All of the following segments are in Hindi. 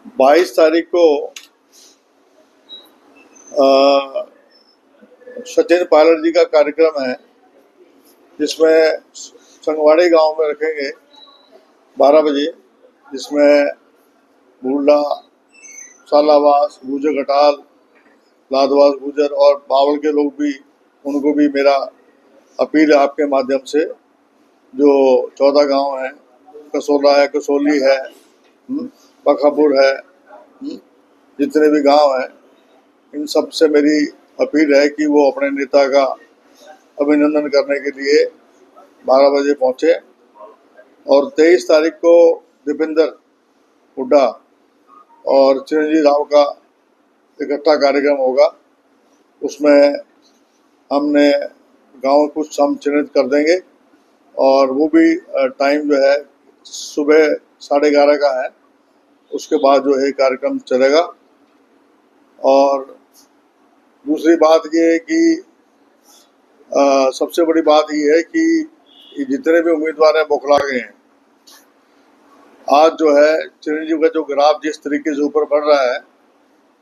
22 तारीख को सचिन पायलट जी का कार्यक्रम है, जिसमें संगवाड़ी गांव में रखेंगे 12 बजे, जिसमें बूढ़ा, सालावास, गुजर घटाल, लादवास गुजर और बावल के लोग भी, उनको भी मेरा अपील है आपके माध्यम से, जो 14 गांव हैं, कसोला है, कसोली है, पखापुर है, जितने भी गांव हैं, इन सब से मेरी अपील है कि वो अपने नेता का अभिनंदन करने के लिए 12 बजे पहुंचे। और 23 तारीख को दीपेंद्र हुड्डा और चिरंजीवी राव का इकट्ठा कार्यक्रम होगा। उसमें हमने गांव कुछ हम चिन्हित कर देंगे और वो भी टाइम जो है सुबह 11:30 का है। उसके बाद जो है कार्यक्रम चलेगा। और दूसरी बात ये है कि सबसे बड़ी बात ये है कि जितने भी उम्मीदवार हैं बौखला गए हैं। आज जो है चिरंजीव का जो ग्राफ जिस तरीके से ऊपर बढ़ रहा है,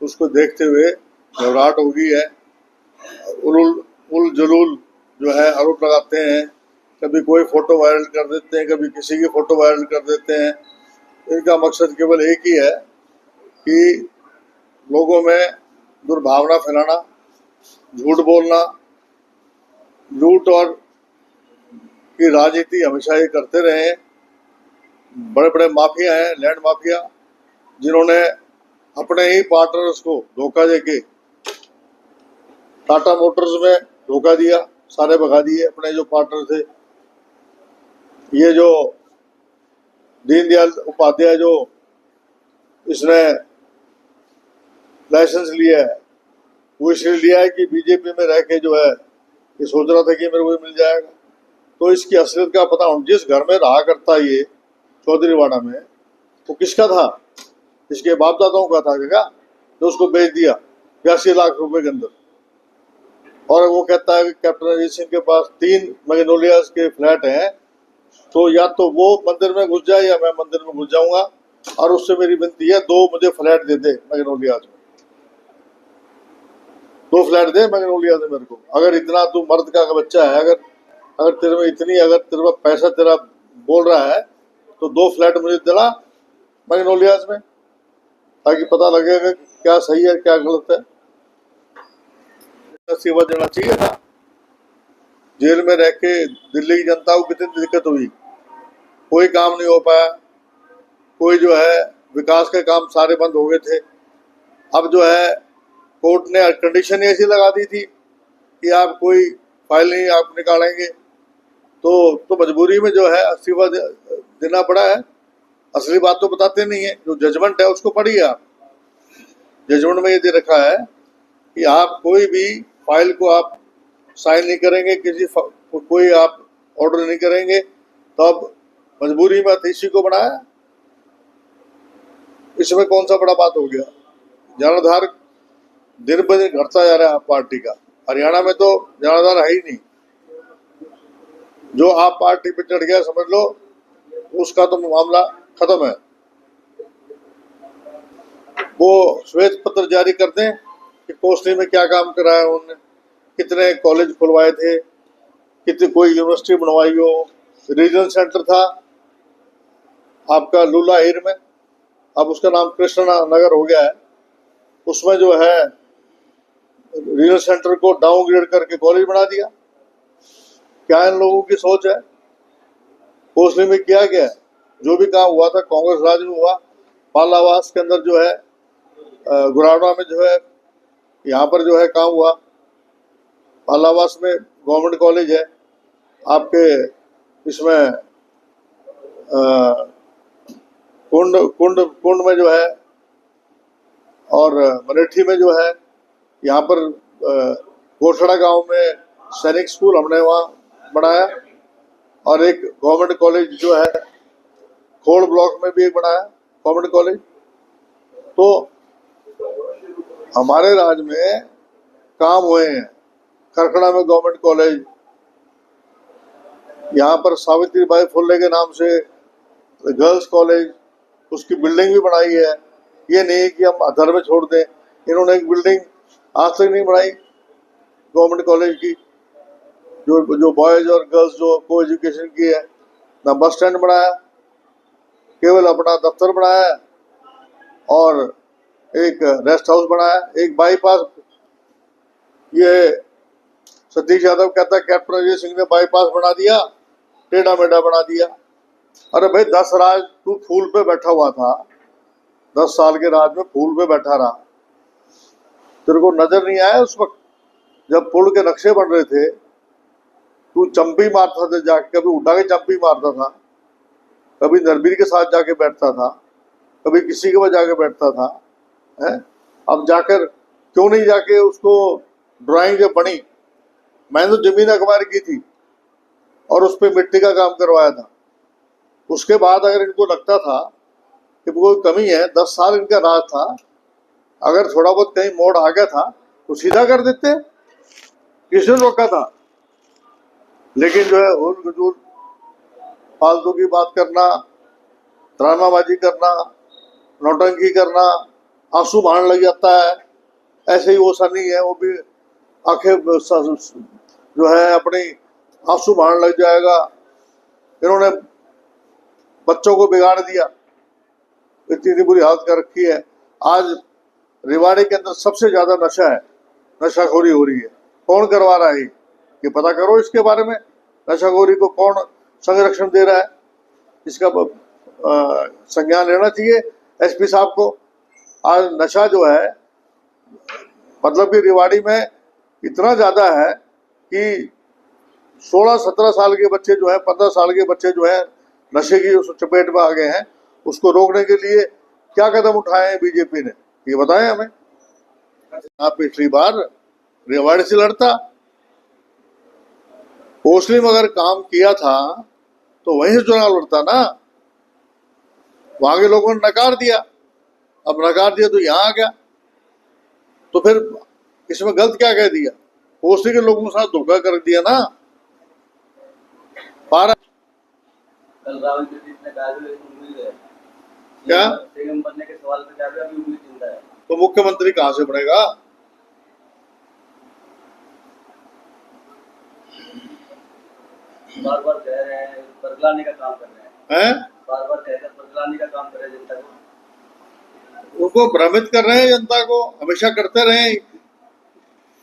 उसको देखते हुए घबराहट हो गई है। उल जलूल जो है आरोप लगाते हैं, कभी कोई फोटो वायरल कर देते हैं, कभी किसी की फोटो वायरल कर देते हैं। इनका मकसद केवल एक ही है कि लोगों में दुर्भावना फैलाना, झूठ बोलना, लूट और की राजनीति हमेशा ये करते रहे हैं। बड़े बड़े माफिया हैं, लैंड माफिया, जिन्होंने अपने ही पार्टनर्स को धोखा देके टाटा मोटर्स में धोखा दिया, सारे भगा दिए अपने जो पार्टनर थे। ये जो दीनदयाल उपाध्याय जो इसने लाइसेंस लिया है, वो इसलिए लिया है कि बीजेपी में रह के जो है ये सोच रहा था कि मेरे को मिल जाएगा। तो इसकी असलियत का पता हो। जिस घर में रहा करता ये चौधरीवाड़ा में, वो किसका था? इसके बाप दादाओं का था क्या, जो उसको बेच दिया 82 लाख रुपए के अंदर। और वो कहता है कि कैप्टन अजीत सिंह के पास 3 मैग्नोलियास के फ्लैट हैं, तो या तो वो मंदिर में घुस जाए या मैं मंदिर में घुस जाऊंगा। और उससे मेरी विनती है, 2 मुझे फ्लैट दे दे मैग्नोलियास में, 2 फ्लैट दे मैग्नोलियास में मेरे को। अगर इतना तू मर्द का बच्चा है, अगर तेरे में इतनी, अगर तेरे में पैसा तेरा बोल रहा है, तो 2 फ्लैट मुझे दिला मैग्नोलियास में, ताकि पता लगेगा क्या सही है क्या गलत है। सेवा देना चाहिए था। जेल में रह के दिल्ली की जनता को कितनी दिक्कत हुई, कोई काम नहीं हो पाया, कोई जो है विकास के काम सारे बंद हो गए थे। अब जो है कोर्ट ने कंडीशन ऐसी लगा दी थी कि आप कोई फाइल नहीं आप निकालेंगे, तो मजबूरी में जो है इस्तीफा देना पड़ा है। असली बात तो बताते नहीं है। जो जजमेंट है उसको पढ़िए आप। जजमेंट में ये दे रखा है कि आप कोई भी फाइल को आप साइन नहीं करेंगे, कोई आप ऑर्डर नहीं करेंगे, तो अब मजबूरी में इसी को बनाया। इसमें कौन सा बड़ा बात हो गया? जनाधार दिन ब दिन घटता जा रहा है आप पार्टी का। हरियाणा में तो जनाधार है ही नहीं। जो आप पार्टी पे चढ़ गया, समझ लो उसका तो मामला खत्म है। वो श्वेत पत्र जारी कर दें कि कोसली में क्या काम कराया उन्होंने, कितने कॉलेज खुलवाए थे, कितनी कोई यूनिवर्सिटी बनवाई हो। रीजनल सेंटर था आपका लूला हिर में, अब उसका नाम कृष्णा नगर हो गया है। उसमें जो है रीजनल सेंटर को डाउनग्रेड करके कॉलेज बना दिया। क्या इन लोगों की सोच है? कोसली में किया गया, जो भी काम हुआ था कांग्रेस राज में हुआ। पालावास के अंदर जो है, गुराडा में जो है, यहाँ पर जो है काम हुआ। पालावास में गवर्नमेंट कॉलेज है आपके, इसमें कुंड में जो है, और मरेठी में जो है, यहाँ पर गोठड़ा गांव में सैनिक स्कूल हमने वहाँ बनाया। और एक गवर्नमेंट कॉलेज जो है खोड़ ब्लॉक में भी एक बनाया गवर्नमेंट कॉलेज। तो हमारे राज्य में काम हुए हैं। खरखड़ा में गवर्नमेंट कॉलेज, यहाँ पर सावित्रीबाई फुले के नाम से गर्ल्स कॉलेज, उसकी बिल्डिंग भी बनाई है। ये नहीं कि हम अधर में छोड़ दें। इन्होंने एक बिल्डिंग आज तक नहीं बनाई गवर्नमेंट कॉलेज की, जो जो बॉयज और गर्ल्स जो को एजुकेशन की है, ना बस स्टैंड बनाया, केवल अपना दफ्तर बनाया और एक रेस्ट हाउस बनाया, एक बाईपास। ये सतीश यादव कहता है कैप्टन अजय सिंह ने बाईपास बना दिया, टेढ़ा मेढ़ा बना दिया। अरे भाई 10 राज तू फूल पे बैठा हुआ था, 10 साल के राज में फूल पे बैठा रहा, तेरे को नजर नहीं आया उस वक्त जब पुल के नक्शे बन रहे थे? तू चंपी मारता था जाके, कभी उठा के चंपी मारता था, कभी नरबीर के साथ जाके बैठता था, कभी किसी के पास जाके बैठता था है? अब जाकर क्यों नहीं जाके उसको ड्राइंग जब बनी, मैंने तो जमीन अखबार की थी और उस पर मिट्टी का काम करवाया था। उसके बाद अगर इनको लगता था कि कोई कमी है, 10 साल इनका राज था, अगर थोड़ा बहुत कहीं मोड़ आ गया था तो सीधा कर देते, किसने रोका था? लेकिन जो है हुल गुजूल फालतू की बात करना, ड्रामाबाजी करना, नौटंकी करना, आंसू बहाने लग जाता है। ऐसे ही वो सनी है, वो भी आंखें जो है अपनी आंसू बहाने लग जाएगा। इन्होंने बच्चों को बिगाड़ दिया, इतनी बुरी हालत कर रखी है। आज रेवाड़ी के अंदर सबसे ज्यादा नशा है, नशाखोरी हो रही है। कौन करवा रहा है ये पता करो इसके बारे में। नशाखोरी को कौन संरक्षण दे रहा है, इसका संज्ञान लेना चाहिए एसपी साहब को। आज नशा जो है मतलब कि रेवाड़ी में इतना ज्यादा है कि 16-17 साल के बच्चे जो है, 15 साल के बच्चे जो है नशे की उस चपेट में आ गए हैं। उसको रोकने के लिए क्या कदम उठाए हैं बीजेपी ने, ये बताएं हमें। आप पिछली बार रेवाड़ी से लड़ता, कोसली में अगर काम किया था तो वहीं से चुनाव लड़ता ना। वहां के लोगों ने नकार दिया, अब नकार दिया तो यहाँ आ गया, तो फिर इसमें गलत क्या कह दिया? कोसली के लोगों के साथ धोखा कर दिया ना। कल राहुल जी ने कहा उम्मीद है क्या सीएम बनने के सवाल पे क्या अभी उम्मीद जिंदा है, तो मुख्यमंत्री कहां से बनेगा? बार बार कह रहे हैं, बदलाने का काम कर रहे हैं, हैं? बार बार कहकर बदलाने का काम कर रहे हैं जनता को। उनको भ्रमित कर रहे हैं जनता को, हमेशा करते रहे।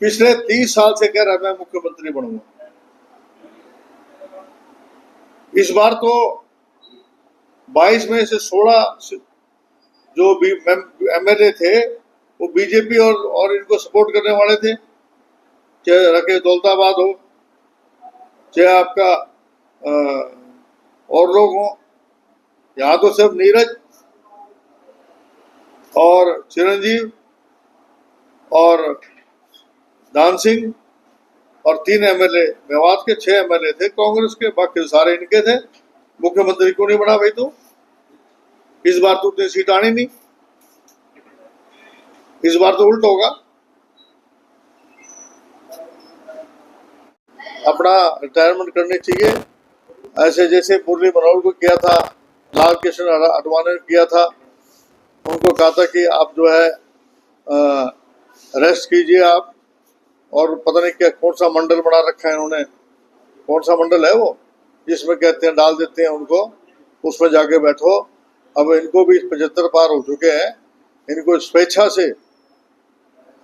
पिछले 30 साल से कह रहा मैं मुख्यमंत्री बनूंगा। इस बार तो 22 में से 16 जो एमएलए थे वो बीजेपी और इनको सपोर्ट करने वाले थे, चाहे रकेश दौलताबाद हो, चाहे आपका और लोग हों। यहाँ तो सिर्फ नीरज और चिरंजीव और दान सिंह और 3 एमएलए, मेवात के 6 एमएलए थे कांग्रेस के, बाकी सारे इनके थे। मुख्यमंत्री क्यों नहीं बना भाई? तू इस बार तो उतनी सीट आनी नहीं, इस बार तो उल्ट होगा। अपना रिटायरमेंट करनी चाहिए, ऐसे जैसे मुरली मनोहर को किया था, लाल कृष्ण आडवाणी ने किया था। उनको कहा था कि आप जो है रेस्ट कीजिए आप, और पता नहीं क्या कौन सा मंडल बना रखा है इन्होंने, कौन सा मंडल है वो जिसमें कहते हैं डाल देते हैं उनको, उसमें जाके बैठो। अब इनको भी 75 पार हो चुके हैं, इनको स्वेच्छा से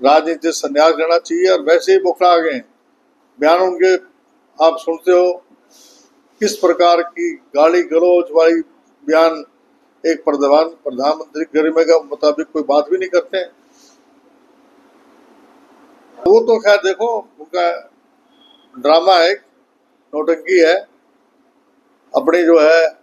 राजनीति से संन्यास लेना चाहिए। और वैसे ही बुखला आ गए हैं बयान उनके, आप सुनते हो किस प्रकार की गाली गलौज वाली बयान। एक प्रधानमंत्री गरिमा के मुताबिक कोई बात भी नहीं करते हैं। वो तो खैर देखो उनका ड्रामा है, नौटंकी है, अपनी जो है